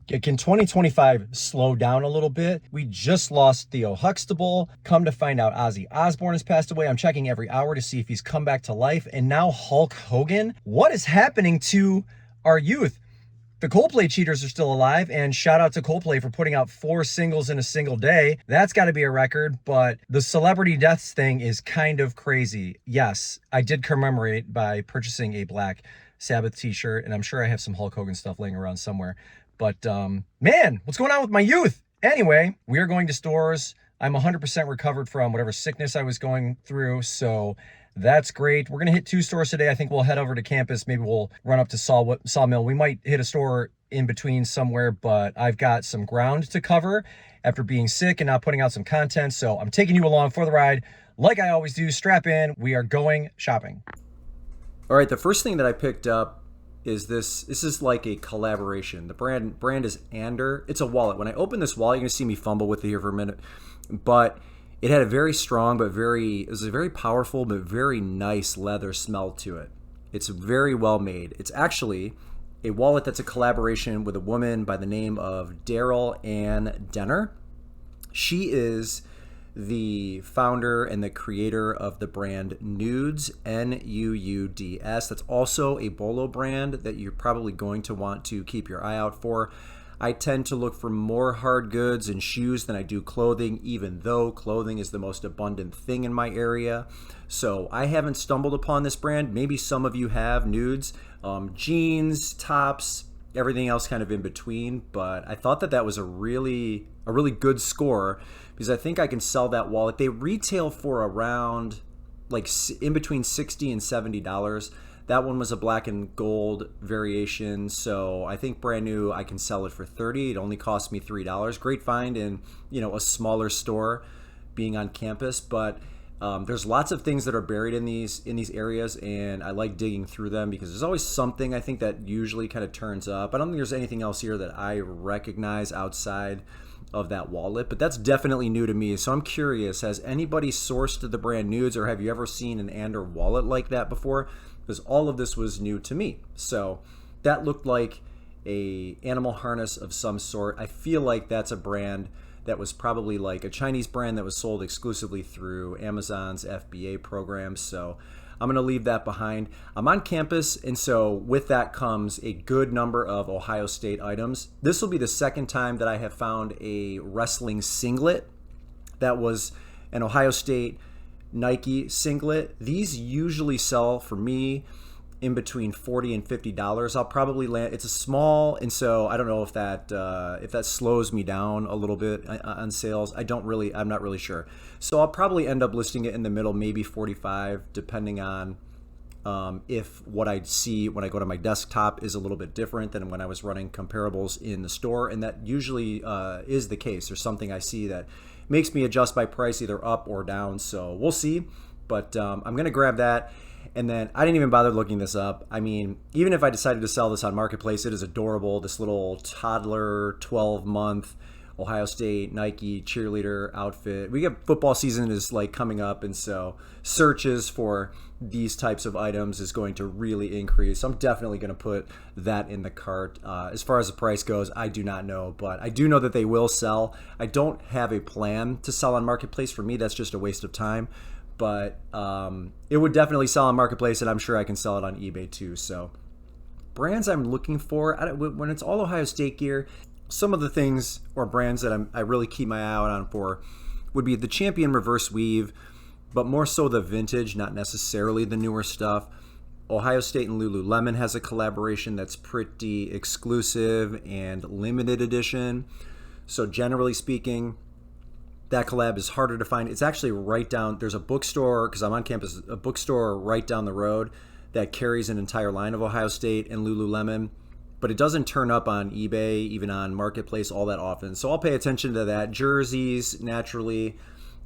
Can 2025 slow down a little bit? We just lost Theo Huxtable. Come to find out, Ozzy Osborne has passed away. I'm checking every hour to see if he's come back to life. And now Hulk Hogan. What is happening to our youth? The Coldplay cheaters are still alive, and shout out to Coldplay for putting out 4 singles in a single day. That's got to be a record, but the celebrity deaths thing is kind of crazy. Yes, I did commemorate by purchasing a Black Sabbath t-shirt, and I'm sure I have some Hulk Hogan stuff laying around somewhere. But man, what's going on with my youth? Anyway, we are going to stores. I'm 100% recovered from whatever sickness I was going through, so that's great. We're going to hit 2 stores today. I think we'll head over to campus. Maybe we'll run up to Sawmill. We might hit a store in between somewhere, but I've got some ground to cover after being sick and not putting out some content. So I'm taking you along for the ride. Like I always do, strap in. We are going shopping. All right, the first thing that I picked up is this. This is like a collaboration. The brand is Ander. It's a wallet. When I open this wallet, you're going to see me fumble with it here for a minute. But it had a very strong, it was a very powerful, but very nice leather smell to it. It's very well made. It's actually a wallet that's a collaboration with a woman by the name of Daryl Ann Denner. She is the founder and the creator of the brand Nudes, Nuuds. That's also a Bolo brand that you're probably going to want to keep your eye out for. I tend to look for more hard goods and shoes than I do clothing, even though clothing is the most abundant thing in my area. So I haven't stumbled upon this brand. Maybe some of you have. Nudes, jeans, tops, everything else kind of in between. But I thought that was a really good score, because I think I can sell that wallet. They retail for around like in between $60 and $70. That one was a black and gold variation, so I think brand new I can sell it for $30. It only cost me $3. Great find in, a smaller store being on campus, but there's lots of things that are buried in these areas, and I like digging through them because there's always something I think that usually kind of turns up. I don't think there's anything else here that I recognize outside of that wallet, but that's definitely new to me. So I'm curious, has anybody sourced the brand Nudes, or have you ever seen an Ander wallet like that before? Because all of this was new to me. So that looked like a animal harness of some sort. I feel like that's a brand that was probably like a Chinese brand that was sold exclusively through Amazon's FBA program. So I'm going to leave that behind. I'm on campus, and so with that comes a good number of Ohio State items. This will be the second time that I have found a wrestling singlet that was an Ohio State Nike singlet. These usually sell for me in between $40 and $50. I'll probably land. It's a small, and so I don't know if that slows me down a little bit on sales. I'm not really sure. So I'll probably end up listing it in the middle, maybe 45, depending on if what I see when I go to my desktop is a little bit different than when I was running comparables in the store, and that usually is the case. There's something I see that makes me adjust my price either up or down, so we'll see. But I'm going to grab that. And then I didn't even bother looking this up. I mean, even if I decided to sell this on Marketplace, it is adorable. This little toddler 12-month Ohio State Nike cheerleader outfit. We get football season is like coming up, and so searches for these types of items is going to really increase. I'm definitely going to put that in the cart. As far as the price goes, I do not know, but I do know that they will sell. I don't have a plan to sell on Marketplace. For me, that's just a waste of time. But it would definitely sell on Marketplace, and I'm sure I can sell it on eBay too. So brands I'm looking for, when it's all Ohio State gear, some of the things or brands that I really keep my eye out on for would be the Champion Reverse Weave, but more so the vintage, not necessarily the newer stuff. Ohio State and Lululemon has a collaboration that's pretty exclusive and limited edition. So generally speaking, that collab is harder to find. It's actually right down, there's a bookstore, because I'm on campus, a bookstore right down the road that carries an entire line of Ohio State and Lululemon, but it doesn't turn up on eBay, even on Marketplace all that often. So I'll pay attention to that. Jerseys, naturally,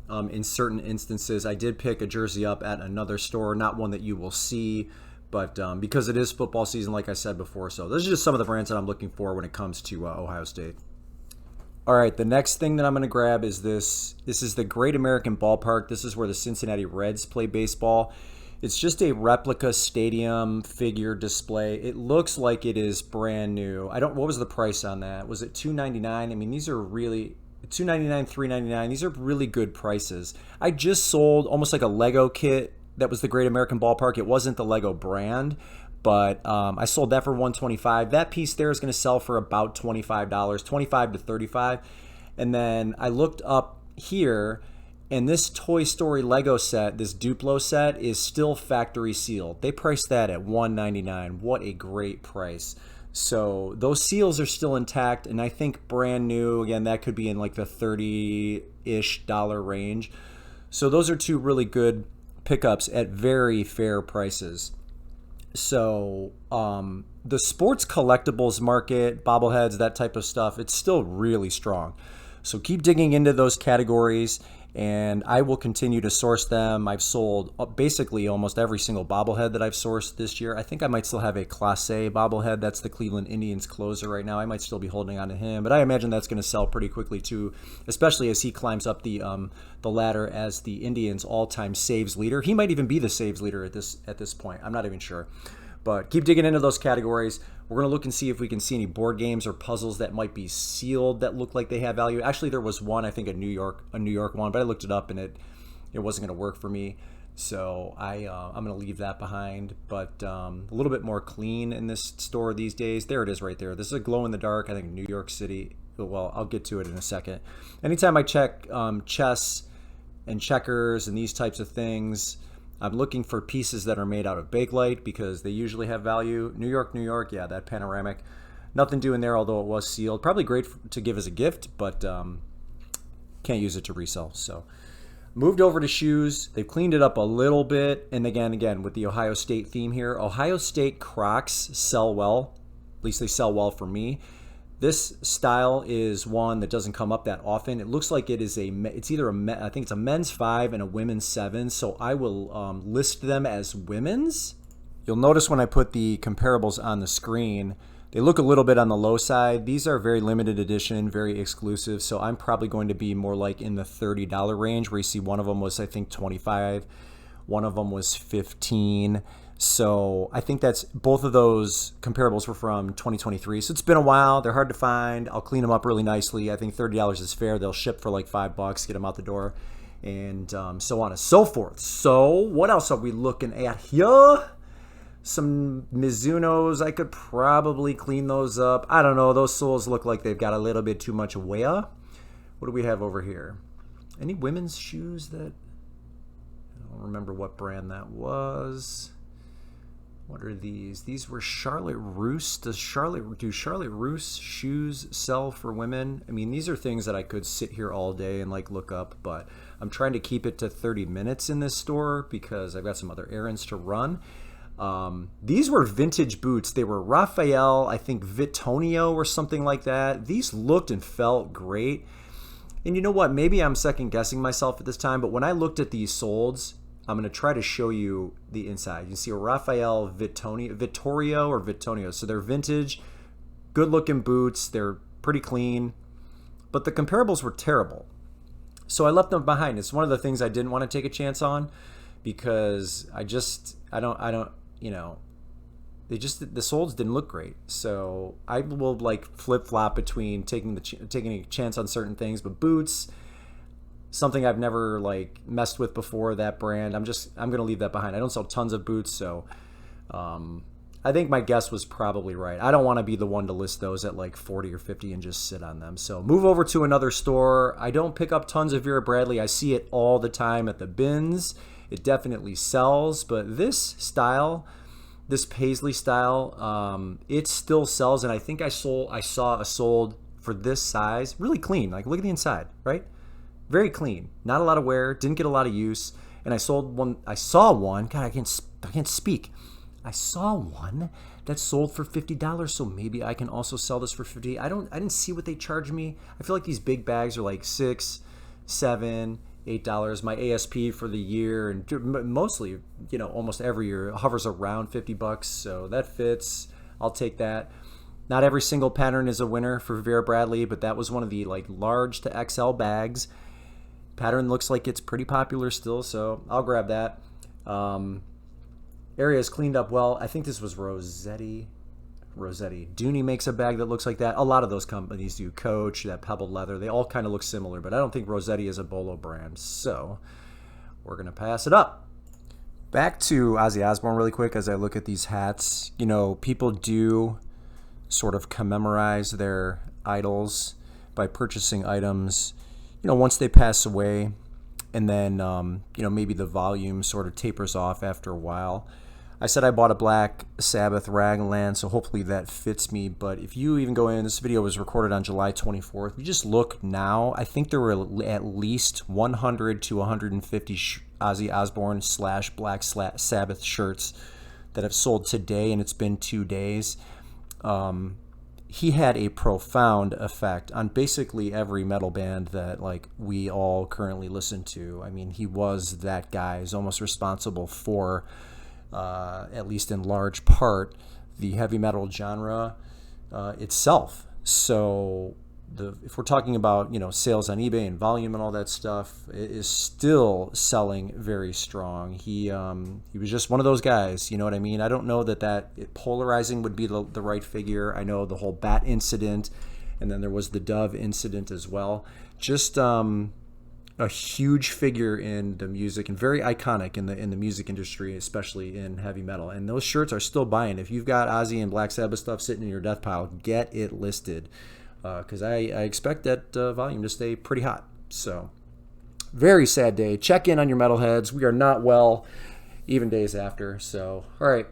in certain instances. I did pick a jersey up at another store, not one that you will see, but because it is football season, like I said before. So those are just some of the brands that I'm looking for when it comes to Ohio State. All right, the next thing that I'm going to grab is this. This is the Great American Ballpark. This is where the Cincinnati Reds play baseball. It's just a replica stadium figure display. It looks like it is brand new. I don't. What was the price on that? Was it $2.99? I mean, these are really $2.99, $3.99. These are really good prices. I just sold almost like a Lego kit that was the Great American Ballpark. It wasn't the Lego brand, but I sold that for $125. That piece there is going to sell for about $25, 25 to 35. And then I looked up here, and this Toy Story Lego set, this Duplo set, is still factory sealed. They priced that at $199. What a great price. So those seals are still intact, and I think brand new, again, that could be in like the $30-ish range. So those are two really good pickups at very fair prices. So the sports collectibles market, bobbleheads, that type of stuff, it's still really strong. So keep digging into those categories, and I will continue to source them. I've sold basically almost every single bobblehead that I've sourced this year. I think I might still have a Class A bobblehead. That's the Cleveland Indians closer right now. I might still be holding on to him, but I imagine that's going to sell pretty quickly too, especially as he climbs up the ladder as the Indians' all-time saves leader. He might even be the saves leader at this point. I'm not even sure. But keep digging into those categories. We're going to look and see if we can see any board games or puzzles that might be sealed that look like they have value. Actually, there was one, I think a New York one, but I looked it up and it wasn't going to work for me. So I'm going to leave that behind. But a little bit more clean in this store these days. There it is right there. This is a glow in the dark, I think New York City. Well, I'll get to it in a second. Anytime I check chess and checkers and these types of things, I'm looking for pieces that are made out of Bakelite because they usually have value. New York, yeah, that panoramic. Nothing doing there, although it was sealed. Probably great to give as a gift, but can't use it to resell. So moved over to shoes. They've cleaned it up a little bit. And again, with the Ohio State theme here, Ohio State Crocs sell well. At least they sell well for me. This style is one that doesn't come up that often. It looks like it's either I think it's a men's 5 and a women's 7. So I will list them as women's. You'll notice when I put the comparables on the screen, they look a little bit on the low side. These are very limited edition, very exclusive. So I'm probably going to be more like in the $30 range, where you see one of them was, I think, $25. One of them was $15. So I think that's both of those comparables were from 2023. So it's been a while. They're hard to find. I'll clean them up really nicely. I think $30 is fair. They'll ship for like $5, get them out the door, and so on and so forth. So what else are we looking at here? Some Mizunos. I could probably clean those up. I don't know. Those soles look like they've got a little bit too much wear. What do we have over here? Any women's shoes that... I don't remember what brand that was. What are these? These were Charlotte Russe. Do Charlotte Russe shoes sell for women? I mean, these are things that I could sit here all day and like look up, but I'm trying to keep it to 30 minutes in this store because I've got some other errands to run. These were vintage boots. They were Raphael, I think Vittonio or something like that. These looked and felt great. And you know what? Maybe I'm second guessing myself at this time, but when I looked at these soles, I'm going to try to show you the inside. You can see a Raphael Vittorio or Vittonio. So they're vintage, good-looking boots. They're pretty clean, but the comparables were terrible. So I left them behind. It's one of the things I didn't want to take a chance on because I don't, you know, the soles didn't look great. So I will like flip-flop between taking a chance on certain things, but boots, something I've never like messed with before, that brand, I'm going to leave that behind. I don't sell tons of boots, so I think my guess was probably right. I don't want to be the one to list those at like 40 or 50 and just sit on them. So move over to another store. I don't pick up tons of Vera Bradley. I see it all the time at the bins. It definitely sells, but this style, this Paisley style, it still sells, and I think I saw a sold for this size, really clean. Like, look at the inside, right? Very clean, not a lot of wear, didn't get a lot of use. And I saw one. God, I can't speak. I saw one that sold for $50, so maybe I can also sell this for $50. I didn't see what they charged me. I feel like these big bags are like $6, $7, $8. My ASP for the year, and mostly, you know, almost every year hovers around $50. So that fits. I'll take that. Not every single pattern is a winner for Vera Bradley, but that was one of the like large to XL bags. Pattern looks like it's pretty popular still, so I'll grab that. Area is cleaned up well. I think this was Rossetti. Dooney makes a bag that looks like that. A lot of those companies do. Coach, that pebbled leather, they all kind of look similar, but I don't think Rossetti is a Bolo brand. So we're going to pass it up. Back to Ozzy Osbourne really quick as I look at these hats. You know, people do sort of commemorize their idols by purchasing items, you know, once they pass away, and then, you know, maybe the volume sort of tapers off after a while. I said I bought a Black Sabbath Raglan, so hopefully that fits me. But if you even go in, this video was recorded on July 24th. If you just look now, I think there were at least 100 to 150 Ozzy Osbourne / Black Sabbath shirts that have sold today, and it's been 2 days. He had a profound effect on basically every metal band that like we all currently listen to. I mean, he was that guy. He's almost responsible for, at least in large part, the heavy metal genre itself. So if we're talking about, you know, sales on eBay and volume and all that stuff, it is still selling very strong. He was just one of those guys, you know what I mean? I don't know that polarizing would be the right figure. I know the whole bat incident, and then there was the Dove incident as well. Just a huge figure in the music and very iconic in the music industry, especially in heavy metal. And those shirts are still buying. If you've got Ozzy and Black Sabbath stuff sitting in your death pile, get it listed, because I expect that volume to stay pretty hot. So very sad day. Check in on your metalheads. We are not well even days after. So all right,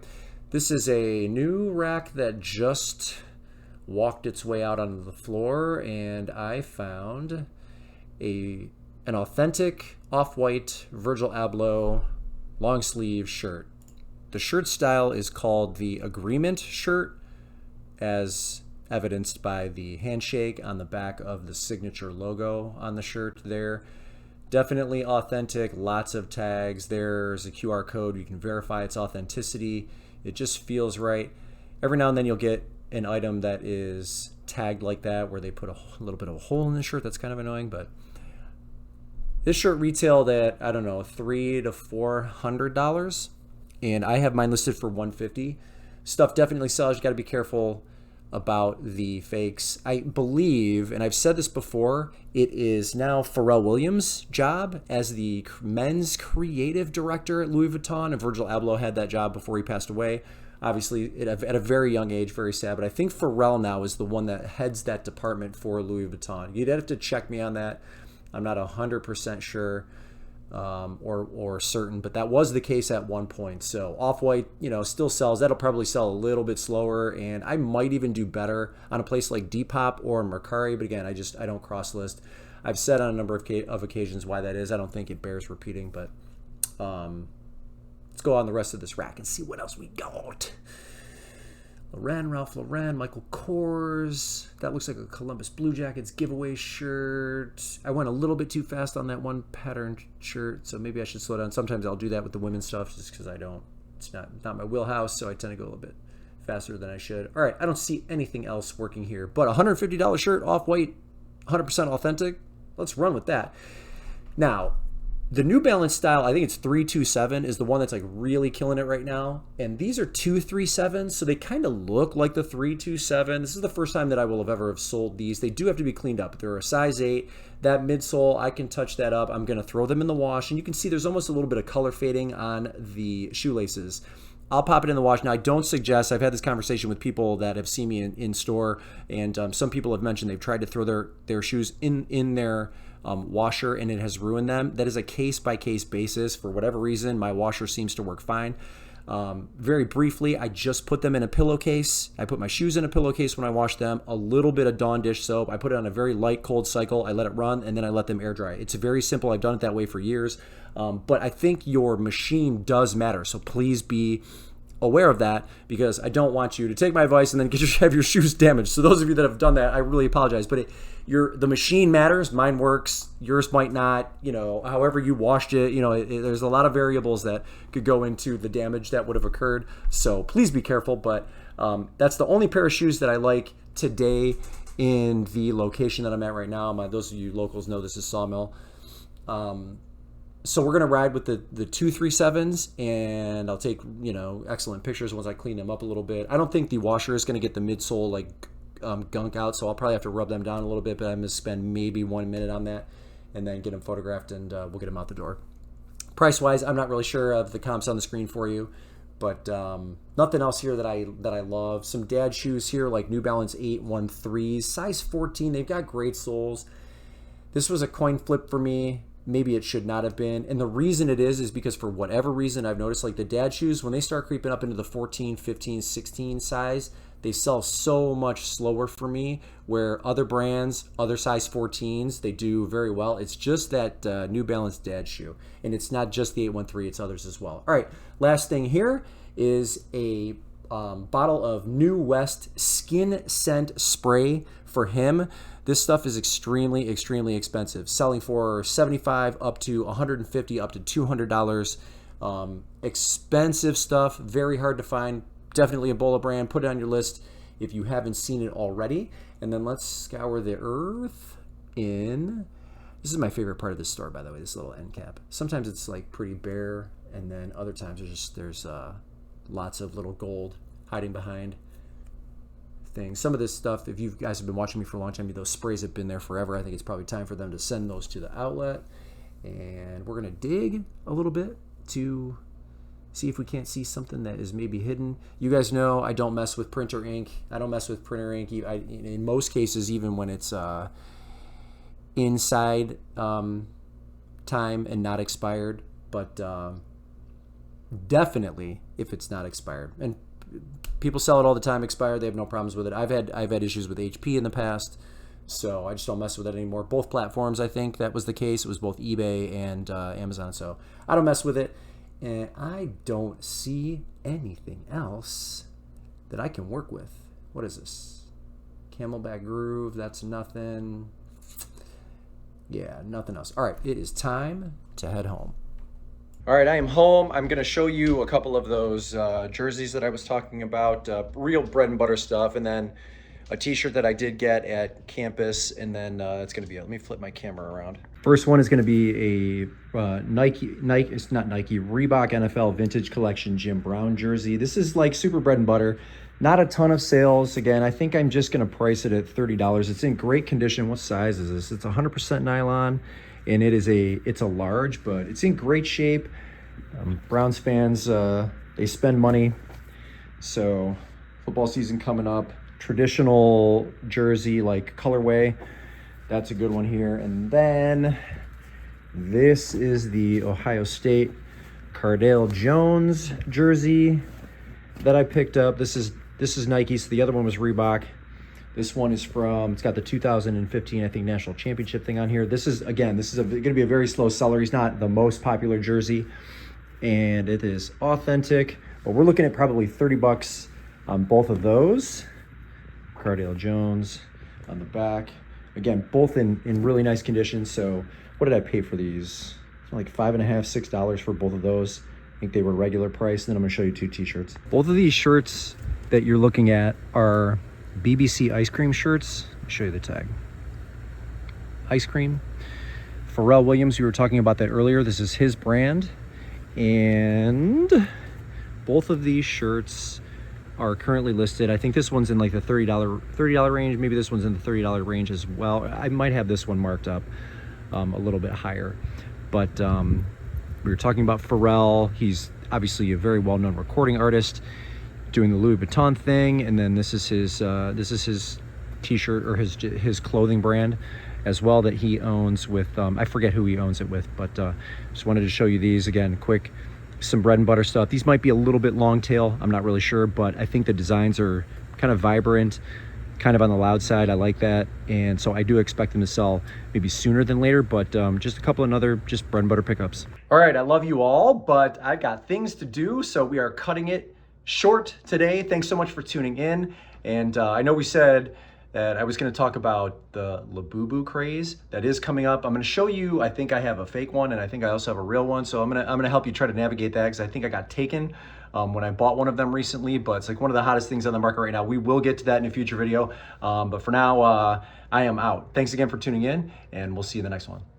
this is a new rack that just walked its way out onto the floor, and I found an authentic off-white Virgil Abloh long sleeve shirt. The shirt style is called the Agreement shirt, as evidenced by the handshake on the back of the signature logo on the shirt there. Definitely authentic, lots of tags. There's a QR code. You can verify its authenticity. It just feels right. Every now and then you'll get an item that is tagged like that where they put a little bit of a hole in the shirt. That's kind of annoying, but this shirt retailed at, I don't know, $300 to $400, and I have mine listed for $150. Stuff definitely sells. You got to be careful about the fakes. I believe, and I've said this before, it is now Pharrell Williams' job as the men's creative director at Louis Vuitton, and Virgil Abloh had that job before he passed away. Obviously, at a very young age, very sad, but I think Pharrell now is the one that heads that department for Louis Vuitton. You'd have to check me on that. I'm not 100% sure or certain, but that was the case at one point. So Off-White, you know, still sells. That'll probably sell a little bit slower, and I might even do better on a place like Depop or Mercari, but again, I don't cross-list. I've said on a number of occasions why that is. I don't think it bears repeating, but let's go on the rest of this rack and see what else we got. Ralph Lauren, Michael Kors. That looks like a Columbus Blue Jackets giveaway shirt. I went a little bit too fast on that one pattern shirt, so maybe I should slow down. Sometimes I'll do that with the women's stuff just because it's not my wheelhouse, so I tend to go a little bit faster than I should. All right, I don't see anything else working here, but a $150 shirt, off-white, 100% authentic. Let's run with that. Now, the New Balance style, I think it's 327, is the one that's like really killing it right now. And these are 237s, so they kind of look like the 327. This is the first time that I will have ever sold these. They do have to be cleaned up. They're a size 8. That midsole, I can touch that up. I'm going to throw them in the wash, and you can see there's almost a little bit of color fading on the shoelaces. I'll pop it in the wash. Now, I don't suggest, I've had this conversation with people that have seen me in store, and some people have mentioned they've tried to throw their shoes in their washer and it has ruined them. That is a case-by-case basis. For whatever reason, my washer seems to work fine. Very briefly, I just put them in a pillowcase. I put my shoes in a pillowcase when I wash them. A little bit of Dawn dish soap. I put it on a very light cold cycle. I let it run, and then I let them air dry. It's very simple. I've done it that way for years. But I think your machine does matter, so please be aware of that, because I don't want you to take my advice and then have your shoes damaged. So those of you that have done that, I really apologize. But the machine matters. Mine works. Yours might not. You know, however you washed it. You know, there's a lot of variables that could go into the damage that would have occurred. So please be careful. But that's the only pair of shoes that I like today in the location that I'm at right now. Those of you locals know this is Sawmill. So we're gonna ride with the 237s, and I'll take, you know, excellent pictures once I clean them up a little bit. I don't think the washer is gonna get the midsole like gunk out, so I'll probably have to rub them down a little bit. But I'm gonna spend maybe 1 minute on that, and then get them photographed, and we'll get them out the door. Price wise, I'm not really sure of the comps on the screen for you, but nothing else here that I love. Some dad shoes here, like New Balance 813s, size 14. They've got great soles. This was a coin flip for me. Maybe it should not have been. And the reason it is because for whatever reason, I've noticed like the dad shoes, when they start creeping up into the 14, 15, 16 size, they sell so much slower for me, where other brands, other size 14s, they do very well. It's just that New Balance dad shoe. And it's not just the 813, it's others as well. All right, last thing here is a bottle of New West skin scent spray for him. This stuff is extremely, extremely expensive, selling for $75 up to $150 up to $200. Expensive stuff, very hard to find. Definitely a Bola brand. Put it on your list if you haven't seen it already. And then let's scour the earth in. This is my favorite part of this store, by the way, this little end cap. Sometimes it's like pretty bare, and then other times there's lots of little gold hiding behind things. Some of this stuff, if you guys have been watching me for a long time, those sprays have been there forever. I think it's probably time for them to send those to the outlet. And we're gonna dig a little bit to see if we can't see something that is maybe hidden. You guys know I don't mess with printer ink. I don't mess with printer ink. In most cases, even when it's inside time and not expired, but definitely if it's not expired. And people sell it all the time expired. They have no problems with it. I've had issues with HP in the past, so I just don't mess with it anymore. Both platforms, I think that was the case. It was both eBay and Amazon, so I don't mess with it. And I don't see anything else that I can work with. What is this? Camelback Groove, that's nothing. Yeah, nothing else. All right, it is time to head home. All right, I am home. I'm going to show you a couple of those jerseys that I was talking about, real bread and butter stuff, and then a t-shirt that I did get at campus, and then that's going to be it. Let me flip my camera around. First one is going to be a Nike, it's not Nike, Reebok NFL Vintage Collection Jim Brown jersey. This is like super bread and butter. Not a ton of sales. Again, I think I'm just going to price it at $30. It's in great condition. What size is this? It's 100% nylon, and it's a large, but it's in great shape. Browns fans, they spend money. So football season coming up. Traditional jersey, like colorway. That's a good one here. And then this is the Ohio State Cardale Jones jersey that I picked up. This is Nike, so the other one was Reebok. This one is from, it's got the 2015, I think, national championship thing on here. This is going to be a very slow seller. He's not the most popular jersey, and it is authentic, but we're looking at probably $30 on both of those. Cardale Jones on the back. Again, both in really nice condition. So what did I pay for these? Like $5.50, $6 for both of those. I think they were regular price. And then I'm gonna show you two t-shirts. Both of these shirts that you're looking at are BBC ice cream shirts. I'll show you the tag. Ice cream. Pharrell Williams, we were talking about that earlier. This is his brand. And both of these shirts are currently listed. I think this one's in like the $30 range. Maybe this one's in the $30 range as well. I might have this one marked up a little bit higher. But we were talking about Pharrell. He's obviously a very well-known recording artist doing the Louis Vuitton thing. And then this is his t-shirt or his clothing brand as well that he owns with, I forget who he owns it with, but just wanted to show you these again, quick. Some bread and butter stuff. These might be a little bit long tail, I'm not really sure, but I think the designs are kind of vibrant, kind of on the loud side. I like that, and so I do expect them to sell maybe sooner than later, but just a couple of other just bread and butter pickups. All right, I love you all, but I got things to do, so we are cutting it short today. Thanks so much for tuning in, and I know we said that I was going to talk about the Labubu craze that is coming up. I'm going to show you, I think I have a fake one, and I think I also have a real one. So I'm going to help you try to navigate that, because I think I got taken when I bought one of them recently, but it's like one of the hottest things on the market right now. We will get to that in a future video, but for now, I am out. Thanks again for tuning in, and we'll see you in the next one.